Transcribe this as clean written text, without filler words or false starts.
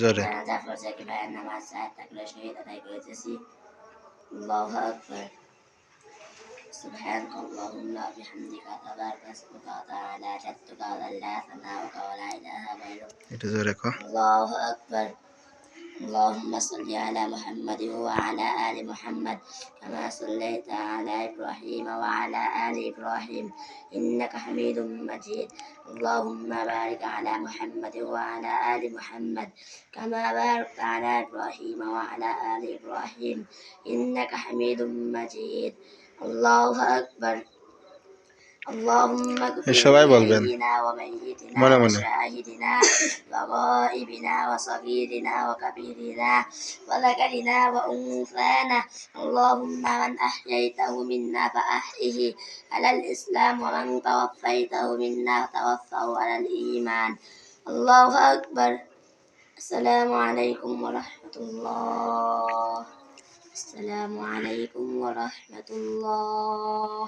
জোরে। জাফর সাকিব ভাইয়ের নামাজ 4 তাকবীর শহীদ আদায় করেছি। আল্লাহু আকবার। سبحانك اللهم وبحمدك تبارك اسمك وتعالى جدك ولا ثناؤك ولا إله غيرك. এটা জোরে কও। الله أكبر. اللهم صل على محمد وعلى آل محمد كما صليت على إبراهيم وعلى آل إبراهيم إنك حميد مجيد. اللهم بارك على محمد وعلى آل محمد كما باركت على إبراهيم وعلى آل إبراهيم إنك حميد مجيد. الله أكبر. اللهم اغفر لحينا وميتنا وشاهدنا وغائبنا وصغيرنا وكبيرنا وذكرنا وأنثانا. اللهم من أحييته منا فأحيه على الإسلام ومن توفيته منا توفه على الإيمان. الله أكبر. السلام عليكم ورحمة الله. السلام عليكم ورحمة الله.